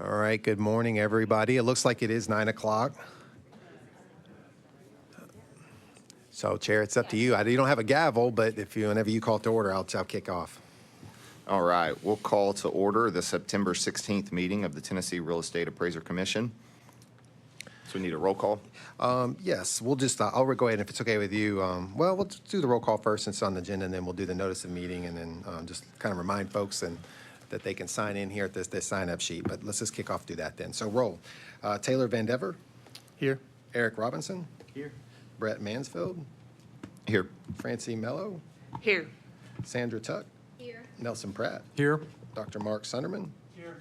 All right, good morning, everybody. It looks like it is 9 o'clock. So, Chair, it's up to you. You don't have a gavel, but whenever you call it to order, I'll kick off. All right, we'll call to order the September 16th meeting of the Tennessee Real Estate Appraiser Commission. So we need a roll call. Yes, we'll just, I'll go ahead, if it's okay with you. Well, we'll just do the roll call first since it's on the agenda, and then we'll do the notice of meeting, and then just kind of remind folks that they can sign in here at this sign-up sheet. But let's just kick off, do that then. So roll. Taylor Van Dever. Here. Eric Robinson. Here. Brett Mansfield. Here. Francine Mello. Here. Sandra Tuck. Here. Nelson Pratt. Here. Dr. Mark Sunderman. Here.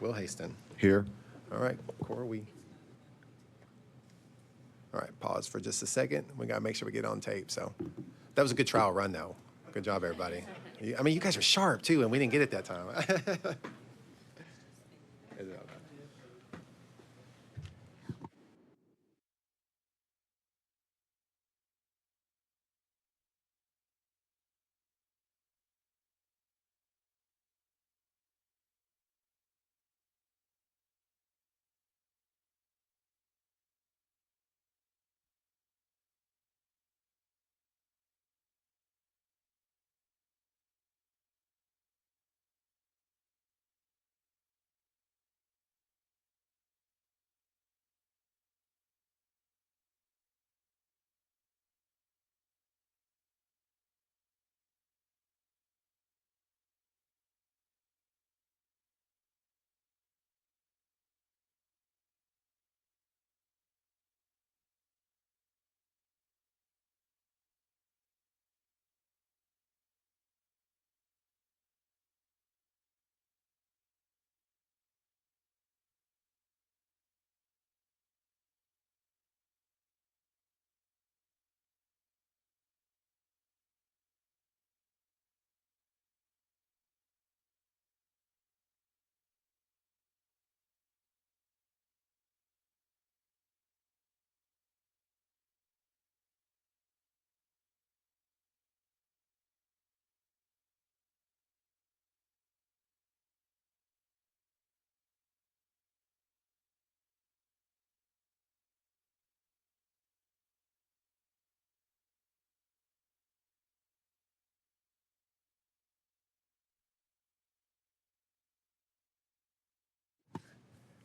Will Haston. Here. All right, Cora, all right, pause for just a second. We got to make sure we get on tape. So that was a good trial run, though. Good job, everybody. I mean, you guys are sharp, too, and we didn't get it that time.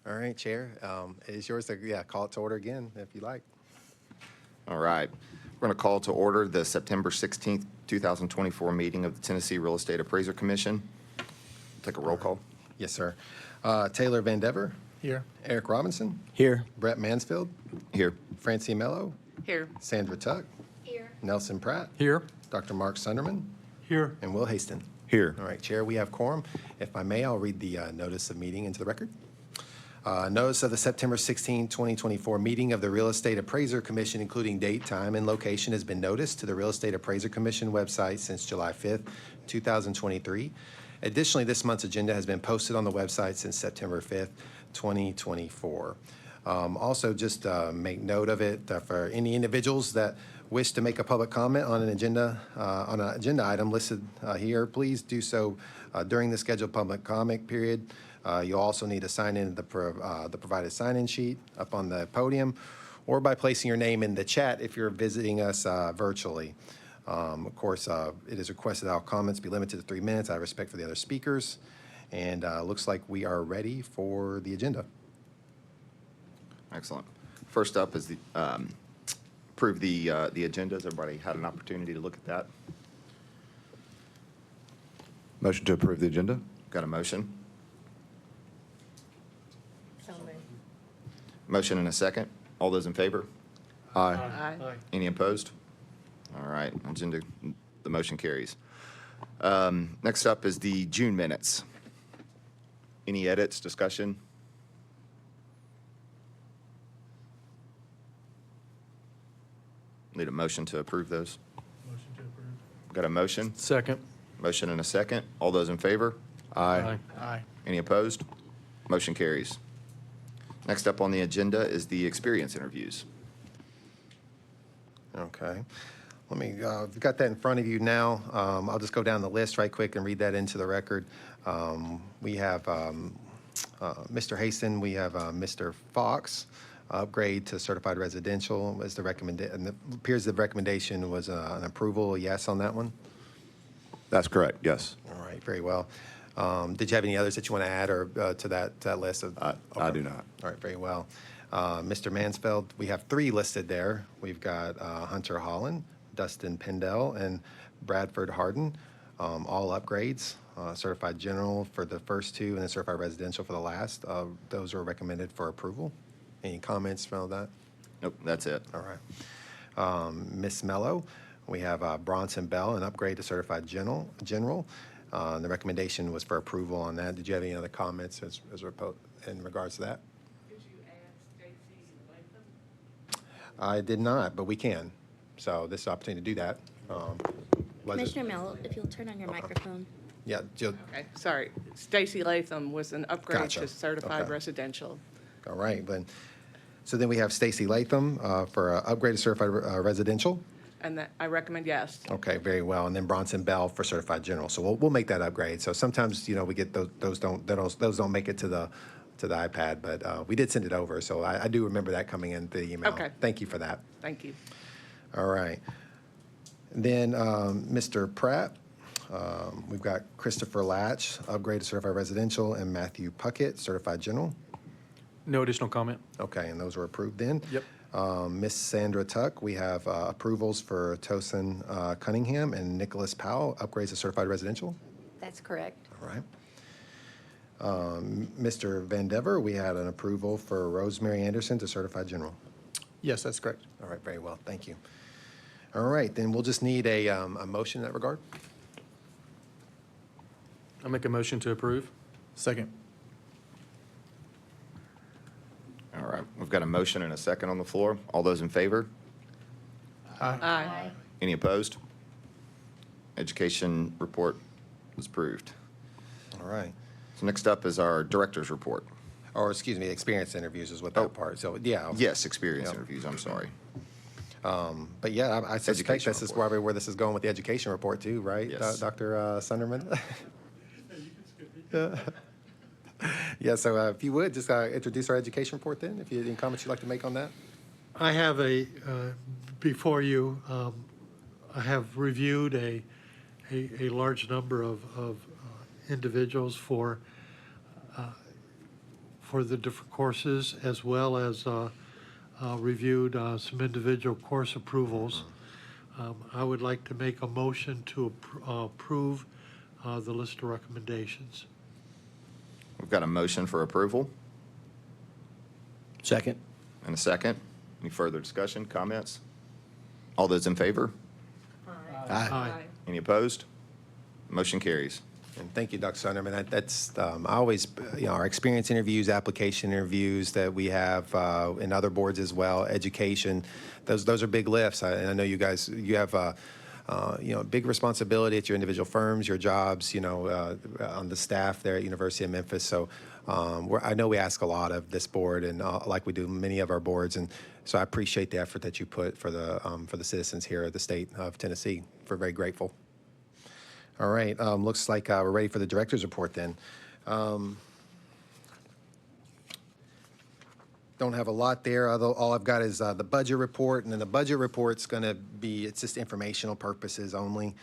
All right, Chair, it is yours to call it to order again, if you like. All right, we're going to call to order the September 16th, 2024 meeting of the Tennessee Real Estate Appraiser Commission. Take a roll call. Yes, sir. Taylor Van Dever. Here. Eric Robinson. Here. Brett Mansfield. Here. Francine Mello. Here. Sandra Tuck. Here. Nelson Pratt. Here. Dr. Mark Sunderman. Here. And Will Haston. Here. All right, Chair, we have quorum. If I may, I'll read the notice of meeting into the record. Notice of the September 16, 2024 meeting of the Real Estate Appraiser Commission, including date, time, and location, has been noticed to the Real Estate Appraiser Commission website since July 5th, 2023. Additionally, this month's agenda has been posted on the website since September 5th, 2024. Also, just make note of it for any individuals that wish to make a public comment on an agenda item listed here. Please do so during the scheduled public comment period. You'll also need to sign in the provided sign-in sheet up on the podium, or by placing your name in the chat if you're visiting us virtually. Of course, it is requested that all comments be limited to 3 minutes out of respect for the other speakers. And looks like we are ready for the agenda. Excellent. First up is the approve the agenda. Has everybody had an opportunity to look at that? Motion to approve the agenda? Got a motion? So moved. Motion and a second. All those in favor? Aye. Aye. Any opposed? All right, agenda, the motion carries. Next up is the June minutes. Any edits, discussion? Need a motion to approve those. Motion to approve. Got a motion? Second. Motion and a second. All those in favor? Aye. Aye. Any opposed? Motion carries. Next up on the agenda is the experience interviews. Okay. Let me, you've got that in front of you now. I'll just go down the list right quick and read that into the record. We have Mr. Haston, we have Mr. Fox, upgrade to certified residential as the and it appears the recommendation was an approval, a yes on that one? That's correct, yes. All right, very well. Did you have any others that you want to add or to that list? I do not. All right, very well. Mr. Mansfeld, we have 3 listed there. We've got Hunter Holland, Dustin Pendell, and Bradford Harden, all upgrades, certified general for the first 2 and then certified residential for the last. Those are recommended for approval. Any comments from that? Nope, that's it. All right. Ms. Mello, we have Bronson Bell, an upgrade to certified general. The recommendation was for approval on that. Did you have any other comments in regards to that? Did you add Stacy Latham? I did not, but we can. So this is an opportunity to do that. Was it- Commissioner Mello, if you'll turn on your microphone. Yeah, Jill, Okay, sorry. Stacy Latham was an upgrade Gotcha. to certified Okay. residential. all right. So then we have Stacy Latham for upgrade to certified residential. And that, I recommend yes. Okay, very well. And then Bronson Bell for certified general. So we'll make that upgrade. So sometimes, we get those don't make it to the iPad, but we did send it over. So I do remember that coming in the email. Okay. Thank you for that. Thank you. All right. Then Mr. Pratt, we've got Christopher Latch, upgrade to certified residential, and Matthew Puckett, certified general. No additional comment. Okay, and those were approved then. Yep. Miss Sandra Tuck, we have approvals for Tosin Cunningham and Nicholas Powell, upgrades to certified residential. That's correct. All right. Mr. Van Dever, we had an approval for Rosemary Anderson to certified general. Yes, that's correct. All right, very well, thank you. All right, then we'll just need a motion in that regard. I'll make a motion to approve. Second. All right, we've got a motion and a second on the floor. All those in favor? Aye. Any opposed? Education report was approved. All right. So next up is our director's report. Or, excuse me, experience interviews is what Oh. that part, so, yeah. Yes, experience Yep. interviews, I'm sorry. But yeah, I suspect Education this is report. probably where this is going with the education report too, right? Yes. Dr. Sunderman? Yeah, so if you would, just introduce our education report then, if you have any comments you'd like to make on that? I have before you, I have reviewed a large number of individuals for the different courses, as well as reviewed some individual course approvals. I would like to make a motion to approve the list of recommendations. We've got a motion for approval Second. and a second. Any further discussion, comments? All those in favor? Aye. Any opposed? Motion carries. And thank you, Dr. Sunderman. That's, I always, our experience interviews, application interviews that we have in other boards as well, education, those are big lifts. And I know you guys, you have, big responsibility at your individual firms, your jobs, on the staff there at University of Memphis. So I know we ask a lot of this board and like we do many of our boards. And so I appreciate the effort that you put for the citizens here at the state of Tennessee. We're very grateful. All right, looks like we're ready for the director's report then. Don't have a lot there, although all I've got is the budget report, and then the budget report's gonna be, it's just informational purposes only.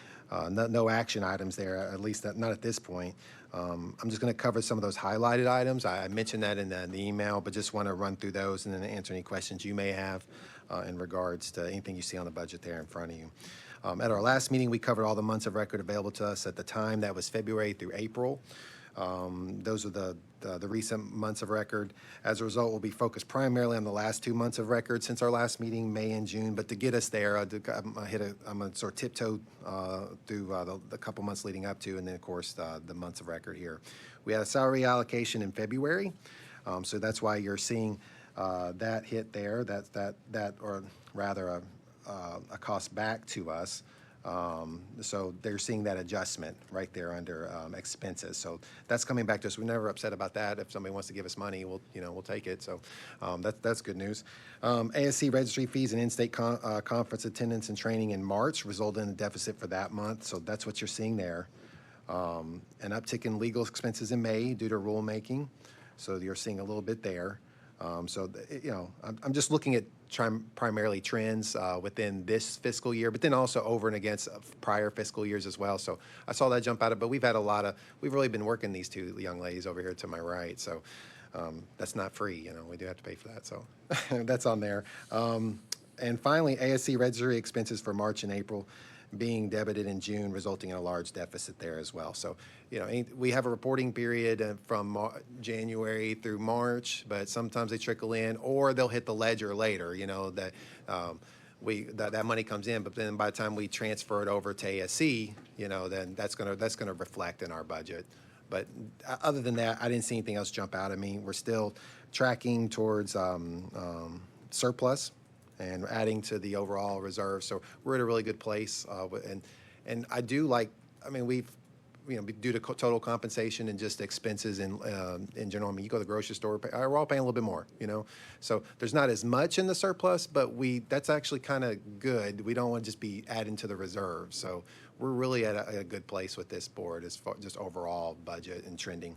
No action items there, at least not at this point. I'm just gonna cover some of those highlighted items. I mentioned that in the email, but just wanna run through those and then answer any questions you may have in regards to anything you see on the budget there in front of you. At our last meeting, we covered all the months of record available to us at the time. That was February through April. Those are the recent months of record. As a result, we'll be focused primarily on the last 2 months of record since our last meeting, May and June. But to get us there, I'm gonna sort of tiptoe through the couple months leading up to, and then of course the months of record here. We had a salary allocation in February, so that's why you're seeing that hit there. Or rather a cost back to us. So they're seeing that adjustment right there under expenses. So that's coming back to us. We're never upset about that. If somebody wants to give us money, we'll take it. So that's good news. ASC registry fees and in-state conference attendance and training in March resulted in a deficit for that month. So that's what you're seeing there. An uptick in legal expenses in May due to rulemaking. So you're seeing a little bit there. I'm just looking at primarily trends within this fiscal year, but then also over and against prior fiscal years as well. So I saw that jump out but we've had we've really been working these two young ladies over here to my right. So that's not free, we do have to pay for that. So that's on there. And finally, ASC registry expenses for March and April being debited in June, resulting in a large deficit there as well. So, we have a reporting period from January through March, but sometimes they trickle in or they'll hit the ledger later, that money comes in, but then by the time we transfer it over to ASC, then that's gonna reflect in our budget. But other than that, I didn't see anything else jump out at me. We're still tracking towards surplus and adding to the overall reserve. So we're at a really good place. And I do we've, due to total compensation and just expenses in general, you go to the grocery store, we're all paying a little bit more, So there's not as much in the surplus, but that's actually kind of good. We don't want to just be adding to the reserve. So we're really at a good place with this board as far just overall budget and trending.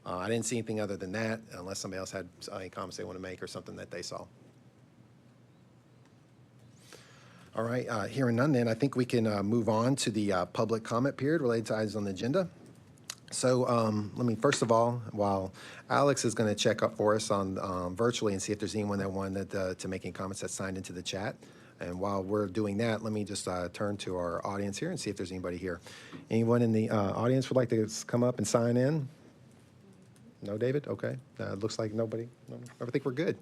I didn't see anything other than that, unless somebody else had any comments they want to make or something that they saw. All right, hearing none then, I think we can move on to the public comment period related to items on the agenda. So let me, first of all, while Alex is going to check up for us on virtually and see if there's anyone that wanted to make any comments that signed into the chat. And while we're doing that, let me just turn to our audience here and see if there's anybody here. Anyone in the audience would like to come up and sign in? No, David? Okay. Looks like nobody. No, I think we're good.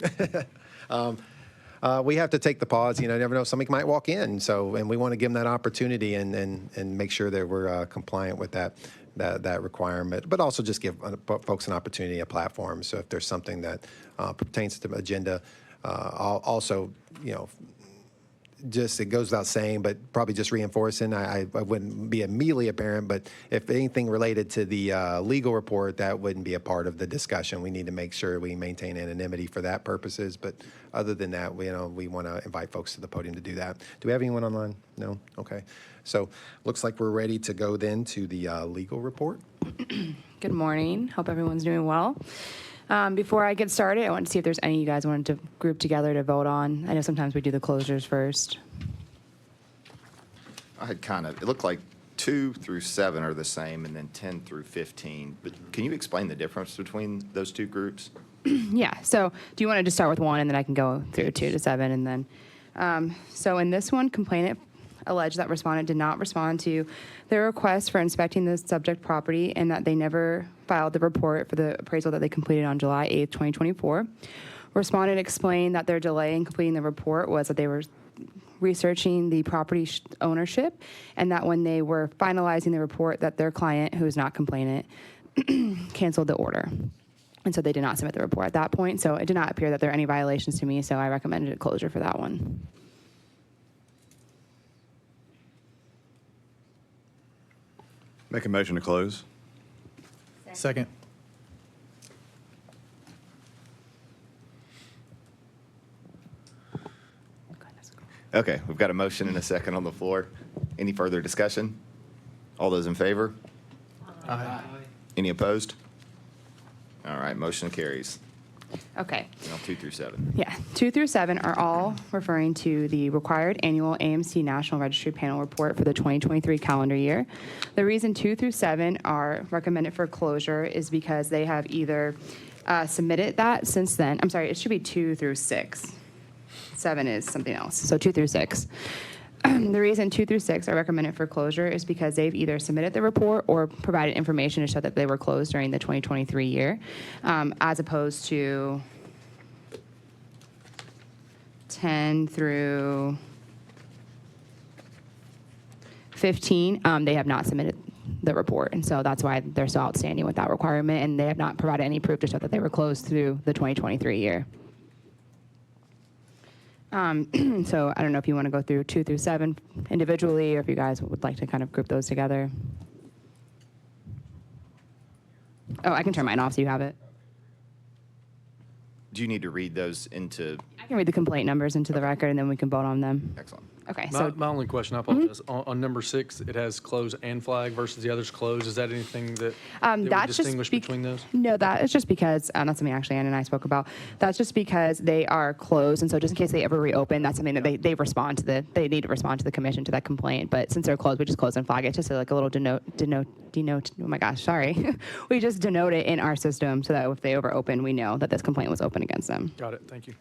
We have to take the pause. You never know, somebody might walk in. And we want to give them that opportunity and make sure that we're compliant with that requirement, but also just give folks an opportunity, a platform. So if there's something that pertains to the agenda, also, just it goes without saying, but probably just reinforcing. I wouldn't be immediately apparent, but if anything related to the legal report, that wouldn't be a part of the discussion. We need to make sure we maintain anonymity for that purposes. But other than that, we want to invite folks to the podium to do that. Do we have anyone online? No? Okay. So looks like we're ready to go then to the legal report. Good morning. Hope everyone's doing well. Before I get started, I want to see if there's any you guys wanted to group together to vote on. I know sometimes we do the closures first. I had it looked like 2 through 7 are the same, and then 10 through 15. But can you explain the difference between those two groups? Yeah. So do you want to just start with 1 and then I can go through 2 to 7 and then. So in this one, complainant alleged that respondent did not respond to their request for inspecting the subject property and that they never filed the report for the appraisal that they completed on July 8th, 2024. Respondent explained that their delay in completing the report was that they were researching the property ownership and that when they were finalizing the report that their client, who is not complainant, canceled the order. And so they did not submit the report at that point. So it did not appear that there are any violations to me, so I recommended a closure for that one. Make a motion to close. Second. Okay, we've got a motion and a second on the floor. Any further discussion? All those in favor? Aye. Any opposed? All right, motion carries. Okay. Now 2 through 7. Yeah, 2 through 7 are all referring to the required annual AMC National Registry Panel report for the 2023 calendar year. The reason 2 through 7 are recommended for closure is because they have either submitted that since then. I'm sorry, it should be 2 through 6. 7 is something else, so 2 through 6. The reason 2 through 6 are recommended for closure is because they've either submitted the report or provided information to show that they were closed during the 2023 year, as opposed to 10 through 15, they have not submitted the report. And so that's why they're still outstanding with that requirement, and they have not provided any proof to show that they were closed through the 2023 year. So I don't know if you want to go through 2 through 7 individually, or if you guys would like to kind of group those together. Oh, I can turn mine off so you have it. Do you need to read those into? I can read the complaint numbers into the record, and then we can vote on them. Excellent. Okay, My, so my only question, I apologize, on number 6, it has close and flag versus the others close. Is that anything that would that's just distinguish between those? No, that is just because that's something actually Ann and I spoke about. That's just because they are closed, and so just in case they ever reopen, that's something that they respond to they need to respond to the commission to that complaint. But since they're closed, we just close and flag it, just like a little denote. Oh my gosh, sorry. We just denote it in our system so that if they ever open, we know that this complaint was open against them. Got it, thank you.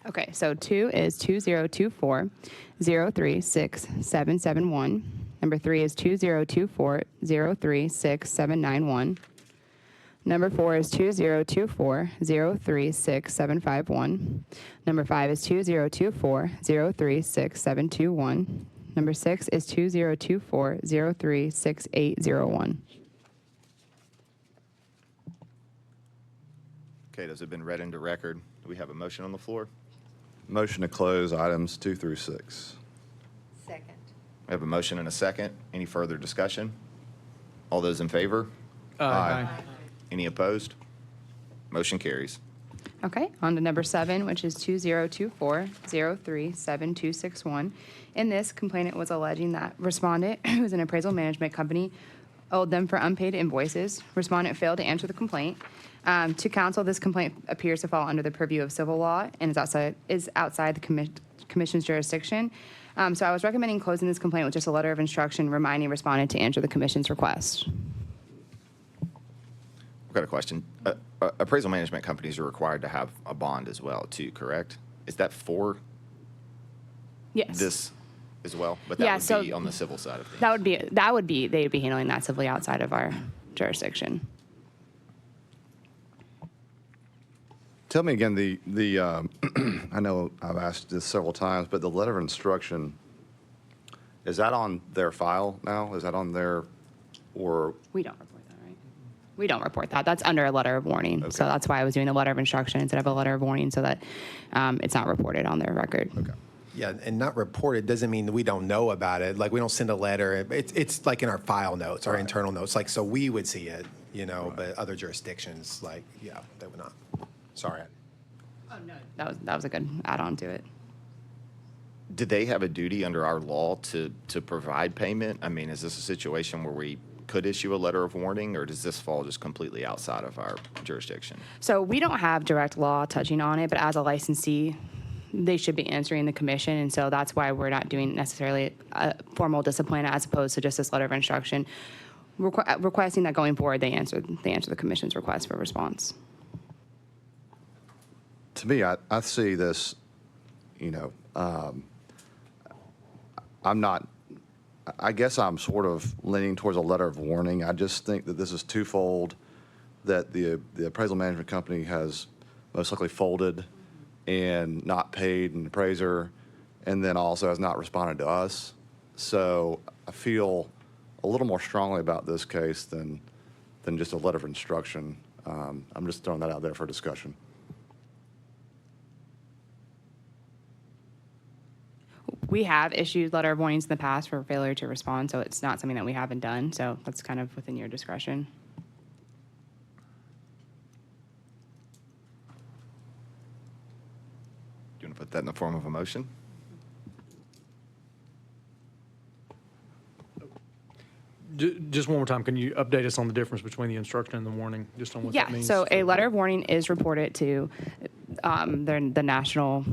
Okay, so 2 is 2024-036771. Number 3 is 2024-036791. Number 4 is 2024-036751. Number 5 is 2024-036721. Number 6 is 2024-036801. Okay, those have been read into record. Do we have a motion on the floor? Motion to close items 2 through 6. Second. We have a motion and a second. Any further discussion? All those in favor? Aye. Any opposed? Motion carries. Okay, on to number 7, which is 2024-037261. In this, complainant was alleging that respondent, who is an appraisal management company, owed them for unpaid invoices. Respondent failed to answer the complaint. To counsel, this complaint appears to fall under the purview of civil law and is outside the commission's jurisdiction. So I was recommending closing this complaint with just a letter of instruction reminding respondent to answer the commission's request. I've got a question. Appraisal management companies are required to have a bond as well, too, correct? Is that for Yes. this as well? But Yeah, that would so be on the civil side of things. That would be they'd be handling that civilly outside of our jurisdiction. Tell me again, the I know I've asked this several times, but the letter of instruction, is that on their file now? Is that on their, or, We don't report that, right? We don't report that. That's under a letter of warning. So Okay. that's why I was doing the letter of instruction instead of a letter of warning so that it's not reported on their record. okay. Yeah, and not reported doesn't mean that we don't know about it. Like, we don't send a letter. It's like in our file notes, our internal notes. Like, so we would see it, but other jurisdictions, like, yeah, they would not. Sorry. Oh, no. That was a good add-on to it. Do they have a duty under our law to provide payment? I mean, is this a situation where we could issue a letter of warning, or does this fall just completely outside of our jurisdiction? So we don't have direct law touching on it, but as a licensee, they should be answering the commission, and so that's why we're not doing necessarily a formal discipline as opposed to just this letter of instruction, requesting that going forward they answer the commission's request for response. To me, I see this, I'm not, I guess I'm sort of leaning towards a letter of warning. I just think that this is twofold, that the appraisal management company has most likely folded and not paid an appraiser, and then also has not responded to us. So I feel a little more strongly about this case than just a letter of instruction. I'm just throwing that out there for discussion. We have issued letter of warnings in the past for failure to respond, so it's not something that we haven't done, so that's kind of within your discretion. Do you want to put that in the form of a motion? Just one more time, can you update us on the difference between the instruction and the warning, just on what that Yeah, means? so a letter of warning is reported to the National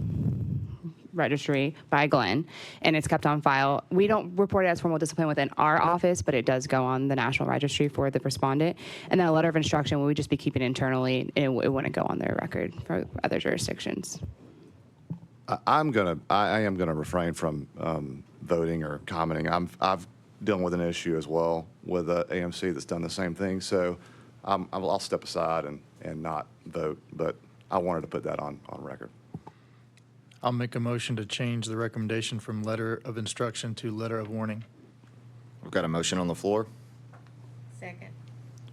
Registry by Glenn, and it's kept on file. We don't report it as formal discipline within our office, but it does go on the National Registry for the respondent. And then a letter of instruction, we would just be keeping internally, and it wouldn't go on their record for other jurisdictions. I am gonna refrain from voting or commenting. I've dealing with an issue as well with AMC that's done the same thing. So I'll step aside and not vote, but I wanted to put that on record. I'll make a motion to change the recommendation from letter of instruction to letter of warning. We've got a motion on the floor. Second.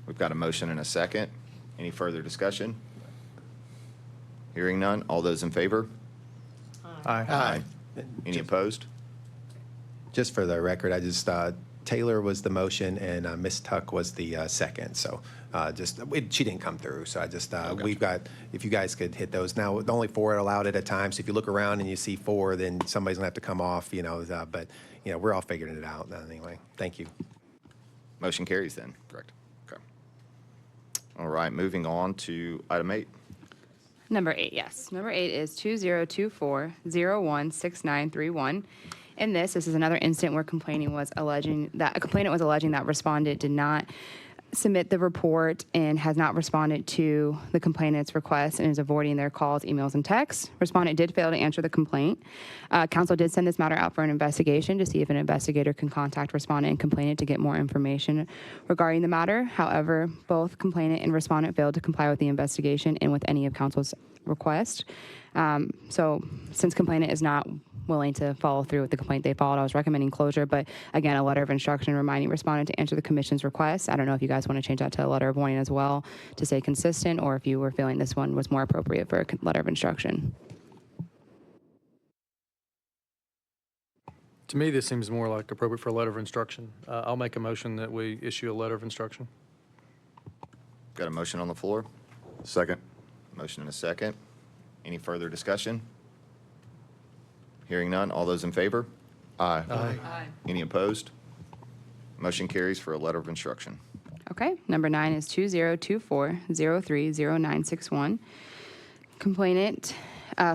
We've got a motion and a second. Any further discussion? Hearing none. All those in favor? Aye. Any opposed? Just for the record, I just, Taylor was the motion, and Ms. Tuck was the second. So she didn't come through. So we've got, if you guys could hit those. Now, only 4 are allowed at a time. So if you look around and you see 4, then somebody's going to have to come off, but we're all figuring it out anyway. Thank you. Motion carries then, correct? Okay. All right, moving on to item 8. Number 8, yes. Number 8 is 2024-016931. In this is another incident where a complainant was alleging that respondent did not submit the report and has not responded to the complainant's request and is avoiding their calls, emails, and texts. Respondent did fail to answer the complaint. Council did send this matter out for an investigation to see if an investigator can contact respondent and complainant to get more information regarding the matter. However, both complainant and respondent failed to comply with the investigation and with any of council's requests. So since complainant is not willing to follow through with the complaint they filed, I was recommending closure, but again, a letter of instruction reminding respondent to answer the commission's request. I don't know if you guys want to change that to a letter of warning as well to stay consistent, or if you were feeling this one was more appropriate for a letter of instruction. To me, this seems more like appropriate for a letter of instruction. I'll make a motion that we issue a letter of instruction. Got a motion on the floor? Second. Motion and a second. Any further discussion? Hearing none. All those in favor? Aye. Aye. Any opposed? Motion carries for a letter of instruction. Okay, number 9 is 2024-030961. Complainant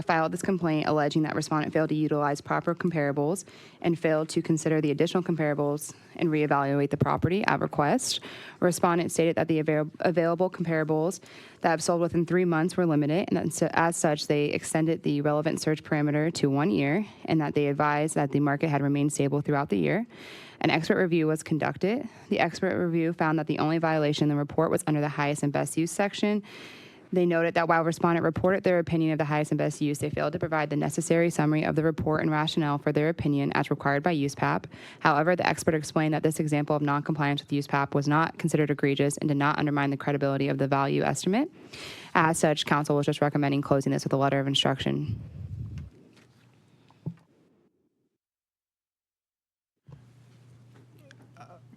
filed this complaint alleging that respondent failed to utilize proper comparables and failed to consider the additional comparables and reevaluate the property at request. Respondent stated that the available comparables that have sold within 3 months were limited, and that as such, they extended the relevant search parameter to 1 year, and that they advised that the market had remained stable throughout the year. An expert review was conducted. The expert review found that the only violation in the report was under the highest and best use section. They noted that while respondent reported their opinion of the highest and best use, they failed to provide the necessary summary of the report and rationale for their opinion as required by USPAP. However, the expert explained that this example of noncompliance with USPAP was not considered egregious and did not undermine the credibility of the value estimate. As such, council was just recommending closing this with a letter of instruction.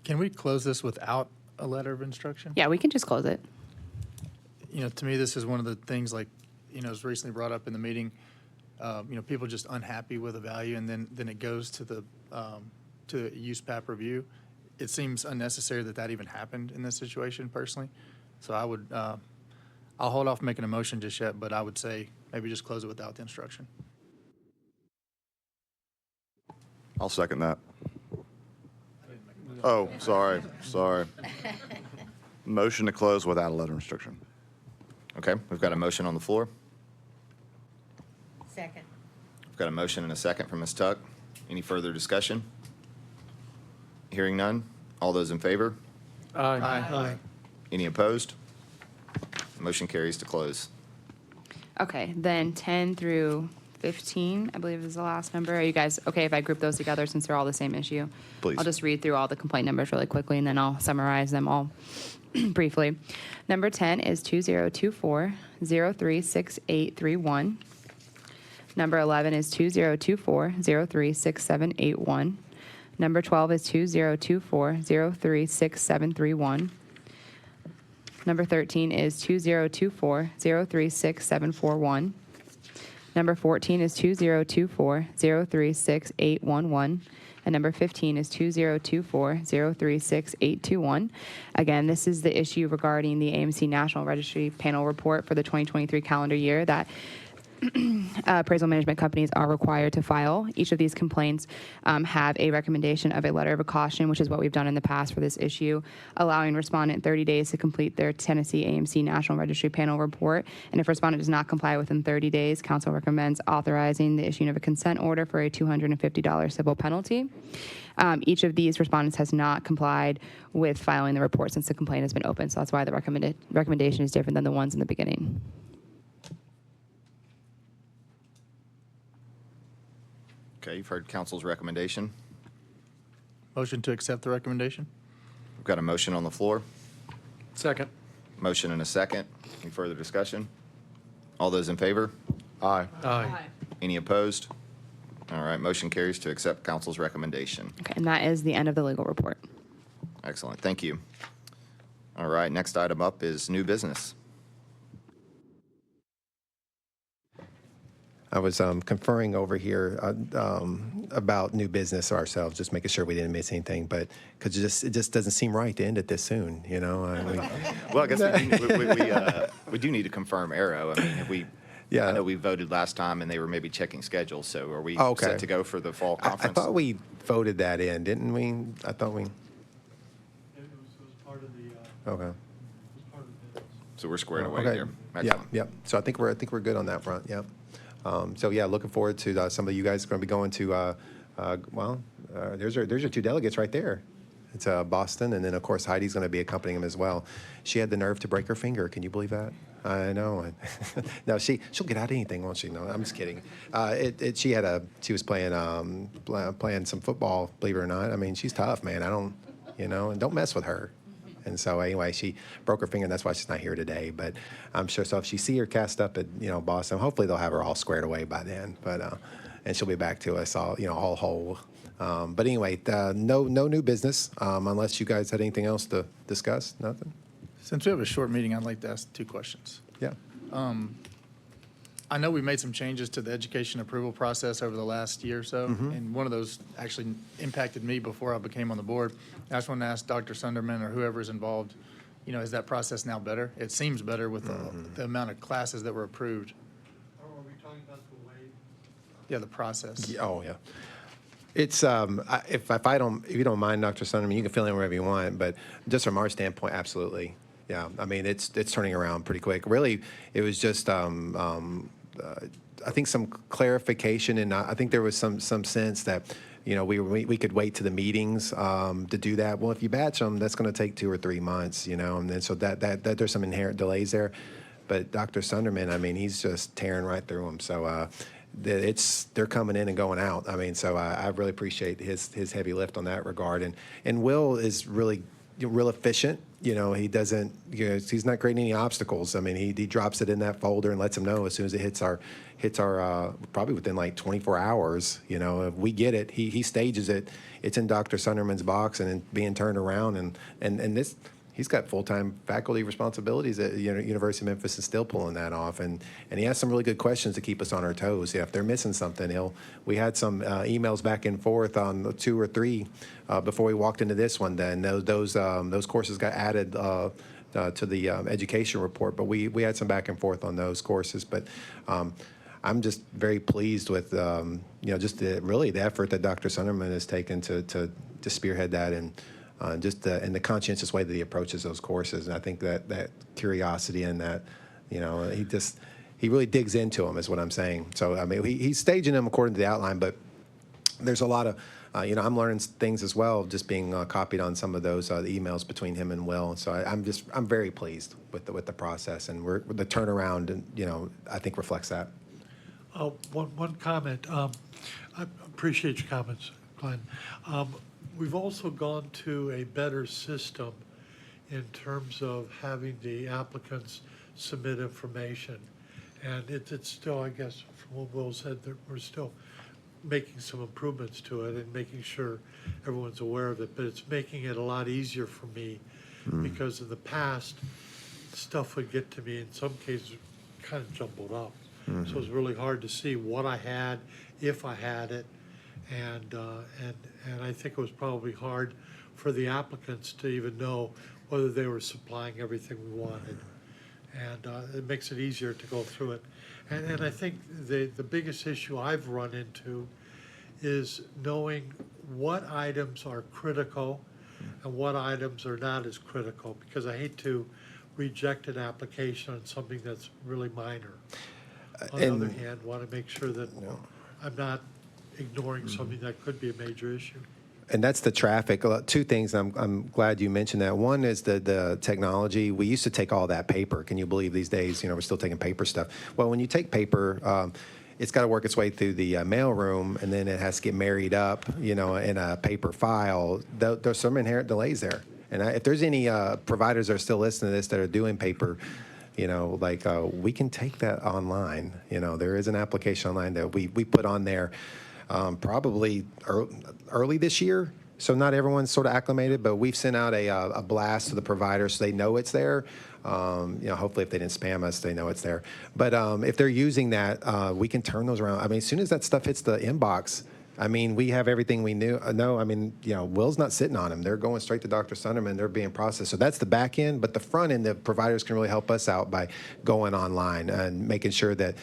Can we close this without a letter of instruction? Yeah, we can just close it. To me, this is one of the things was recently brought up in the meeting. People just unhappy with a value, and then it goes to the USPAP review. It seems unnecessary that even happened in this situation, personally. So I'll hold off making a motion just yet, but I would say maybe just close it without the instruction. I'll second that. Oh, sorry. Motion to close without a letter of instruction. Okay, we've got a motion on the floor. Second. We've got a motion and a second from Ms. Tuck. Any further discussion? Hearing none. All those in favor? Aye. Any opposed? Motion carries to close. Okay, then 10 through 15, I believe is the last number. Are you guys okay if I group those together since they're all the same issue? Please. I'll just read through all the complaint numbers really quickly, and then I'll summarize them all briefly. Number 10 is 2024-036831. Number 11 is 2024-036781. Number 12 is 2024-036731. Number 13 is 2024-036741. Number 14 is 2024-036811. And number 15 is 2024-036821. Again, this is the issue regarding the AMC National Registry Panel Report for the 2023 calendar year that appraisal management companies are required to file. Each of these complaints have a recommendation of a letter of caution, which is what we've done in the past for this issue, allowing respondent 30 days to complete their Tennessee AMC National Registry Panel Report. And if respondent does not comply within 30 days, council recommends authorizing the issuing of a consent order for a $250 civil penalty. Each of these respondents has not complied with filing the report since the complaint has been open, so that's why the recommendation is different than the ones in the beginning. Okay, you've heard council's recommendation. Motion to accept the recommendation? We've got a motion on the floor. Second. Motion and a second. Any further discussion? All those in favor? Aye. Aye. Any opposed? All right, motion carries to accept council's recommendation. Okay, and that is the end of the legal report. Excellent, thank you. All right, next item up is new business. I was conferring over here about new business ourselves, just making sure we didn't miss anything, but because it just doesn't seem right to end it this soon, you know? Well, I guess we do need to confirm Arrow. I mean, have we, Yeah. I know we voted last time and they were maybe checking schedules, so are we Oh, okay. set to go for the fall I conference? thought we voted that in, didn't we? I thought we, It was part of the, okay. it was part of the minutes. So we're squared away Okay. there. Yeah, Excellent. yeah. So I think we're good on that front, yeah. So yeah, looking forward to some of you guys going to be going to, there's your two delegates right there. It's Boston, and then, of course, Heidi's going to be accompanying them as well. She had the nerve to break her finger. Can you believe that? I know. No, she'll get out of anything, won't she? No, I'm just kidding. She was playing some football, believe it or not. I mean, she's tough, man. And don't mess with her. And so anyway, she broke her finger, and that's why she's not here today. But I'm sure, so if you see her cast up at, Boston, hopefully they'll have her all squared away by then. But, and she'll be back to us all whole. But anyway, no new business, unless you guys had anything else to discuss. Nothing? Since we have a short meeting, I'd like to ask 2 questions. Yeah. I know we made some changes to the education approval process over the last year or so, and one of those actually impacted me before I became on the board. I just want to ask Dr. Sunderman or whoever is involved, is that process now better? It seems better with the amount of classes that were approved. Are we talking about the way? Yeah, the process. Oh, yeah. It's, if you don't mind, Dr. Sunderman, you can fill in wherever you want, but just from our standpoint, absolutely. Yeah, I mean, it's turning around pretty quick. Really, it was just, I think some clarification, and I think there was some sense that, we could wait to the meetings to do that. Well, if you batch them, that's going to take 2 or 3 months, and then so that there's some inherent delays there. But Dr. Sunderman, I mean, he's just tearing right through them. So they're coming in and going out. I mean, so I really appreciate his heavy lift on that regard. And Will is really real efficient. He doesn't, he's not creating any obstacles. I mean, he drops it in that folder and lets them know as soon as it hits our probably within like 24 hours. If we get it, he stages it. It's in Dr. Sunderman's box and being turned around. And this, he's got full-time faculty responsibilities at University of Memphis and still pulling that off. And he has some really good questions to keep us on our toes. Yeah, if they're missing something, we had some emails back and forth on 2 or 3 before we walked into this one. Then those courses got added to the education report, but we had some back and forth on those courses. But I'm just very pleased with just the effort that Dr. Sunderman has taken to spearhead that and the conscientious way that he approaches those courses. And I think that curiosity and that, he really digs into them is what I'm saying. So, I mean, he's staging them according to the outline, but there's a lot of, I'm learning things as well, just being copied on some of those emails between him and Will. So I'm very pleased with the process, and the turnaround, and I think reflects that. One comment. I appreciate your comments, Glenn. We've also gone to a better system in terms of having the applicants submit information. And it's still, I guess, from what Will said, that we're still making some improvements to it and making sure everyone's aware of it. But it's making it a lot easier for me because in the past, stuff would get to me in some cases kind of jumbled up. So it was really hard to see what I had, if I had it. And I think it was probably hard for the applicants to even know whether they were supplying everything we wanted. And it makes it easier to go through it. And I think the biggest issue I've run into is knowing what items are critical and what items are not as critical, because I hate to reject an application on something that's really minor. On the other hand, want to make sure that I'm not ignoring something that could be a major issue. And that's the traffic. 2 things. I'm glad you mentioned that. One is the technology. We used to take all that paper. Can you believe these days, we're still taking paper stuff? Well, when you take paper, it's got to work its way through the mailroom, and then it has to get married up, in a paper file. There's some inherent delays there. And if there's any providers that are still listening to this that are doing paper, we can take that online. There is an application online that we put on there. probably early this year. So not everyone's sort of acclimated, but we've sent out a blast to the providers so they know it's there. Hopefully if they didn't spam us, they know it's there. But if they're using that, we can turn those around. I mean, as soon as that stuff hits the inbox, I mean, we have everything we know. I mean, Will's not sitting on them. They're going straight to Dr. Sunderman. They're being processed. So that's the back end. But the front end, the providers can really help us out by going online and making sure that,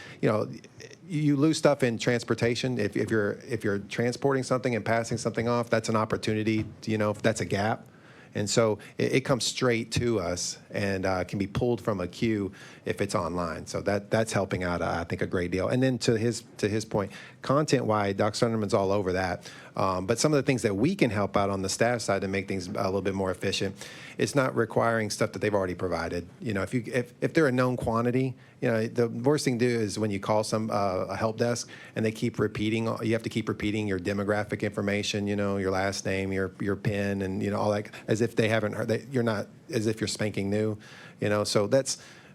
you lose stuff in transportation. If you're transporting something and passing something off, that's an opportunity, if that's a gap. And so it comes straight to us and can be pulled from a queue if it's online. So that's helping out, I think, a great deal. And then to his point, content-wise, Dr. Sunderman's all over that. But some of the things that we can help out on the staff side to make things a little bit more efficient, it's not requiring stuff that they've already provided. If they're a known quantity, the worst thing to do is when you call a help desk and they keep repeating. You have to keep repeating your demographic information. Your last name, your PIN, and all that, as if they haven't heard. You're not as if you're spanking new. So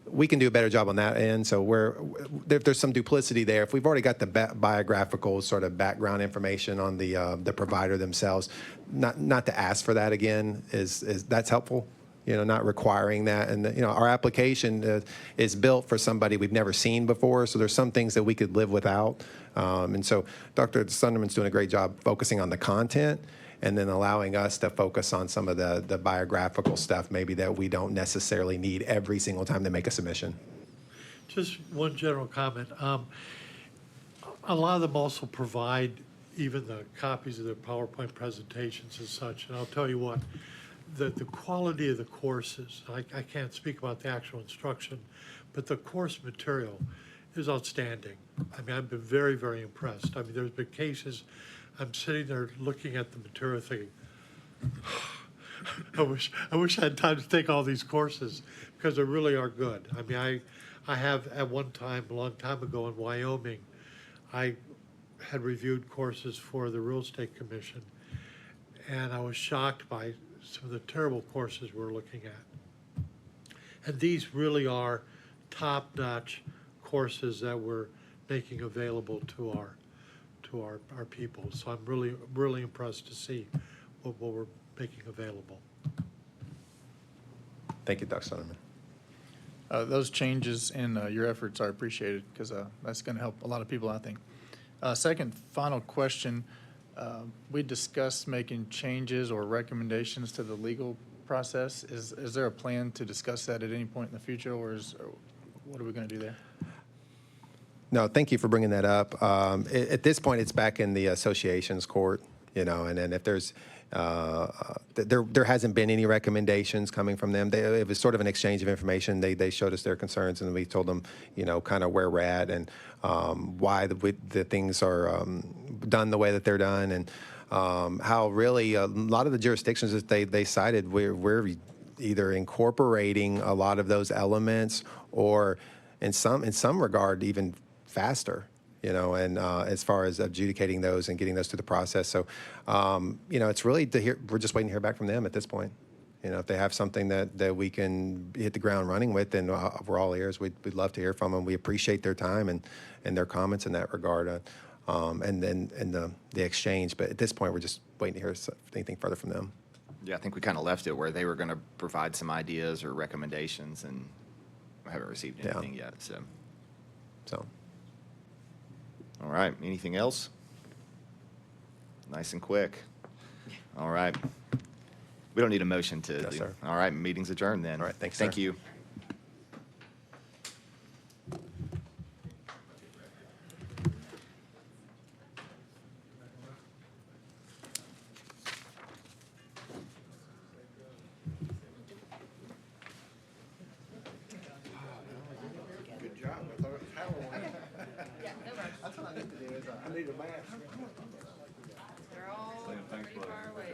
we can do a better job on that end. So if there's some duplicity there, if we've already got the biographical sort of background information on the provider themselves, not to ask for that again is that's helpful. Not requiring that. And, our application is built for somebody we've never seen before. So there's some things that we could live without. And so Dr. Sunderman's doing a great job focusing on the content and then allowing us to focus on some of the biographical stuff maybe that we don't necessarily need every single time they make a submission. Just one general comment. A lot of them also provide even the copies of their PowerPoint presentations and such. And I'll tell you what, the quality of the courses, I can't speak about the actual instruction, but the course material is outstanding. I mean, I've been very, very impressed. I mean, there's been cases, I'm sitting there looking at the material thinking, I wish I had time to take all these courses because they really are good. I mean, I have at one time, a long time ago in Wyoming, I had reviewed courses for the Real Estate Commission, and I was shocked by some of the terrible courses we're looking at. And these really are top-notch courses that we're making available to our people. So I'm really, really impressed to see what we're making available. Thank you, Dr. Sunderman. Those changes in your efforts are appreciated because that's going to help a lot of people, I think. Second, final question. We discussed making changes or recommendations to the legal process. Is there a plan to discuss that at any point in the future, or what are we going to do there? No, thank you for bringing that up. At this point, it's back in the association's court, and then if there's there hasn't been any recommendations coming from them. It was sort of an exchange of information. They showed us their concerns, and we told them, kind of where we're at and why the things are done the way that they're done, and how really a lot of the jurisdictions that they cited, we're either incorporating a lot of those elements or in some regard even faster, and as far as adjudicating those and getting those through the process. So, it's really we're just waiting to hear back from them at this point. If they have something that we can hit the ground running with, then we're all ears. We'd love to hear from them. We appreciate their time and their comments in that regard, and then the exchange. But at this point, we're just waiting to hear anything further from them. Yeah, I think we kind of left it where they were going to provide some ideas or recommendations, and I haven't received anything yet. So. All right. Anything else? Nice and quick. All right. We don't need a motion to Yes, do. sir. All right. Meeting's adjourned then. All right, thanks, Thank sir. you. They're all pretty far away.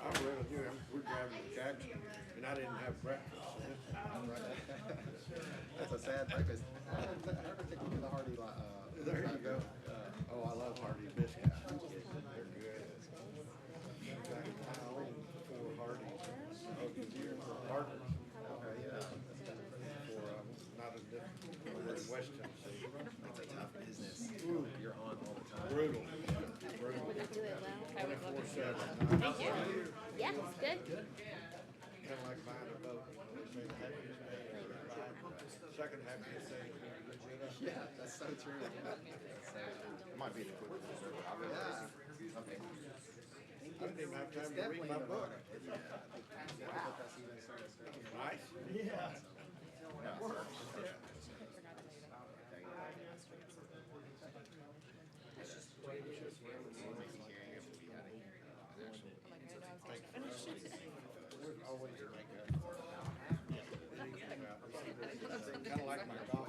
I really do. We're driving to Jackson, and I didn't have breakfast. That's a sad breakfast. I heard they take you to the Hardy. There you go. Oh, I love Hardy biscuits. They're good. For Hardy. Oh, you're for Hardy. Okay, yeah. For not a Thank you. Yeah, it's good. Kind of like buying a boat. They say the happiest day is when you buy it. Second happiest day is when you get rid of it. Yeah, that's so true. Might be the quickest. I didn't even have time to read my book. Nice? Yeah. Always make a. Kind of like my dog.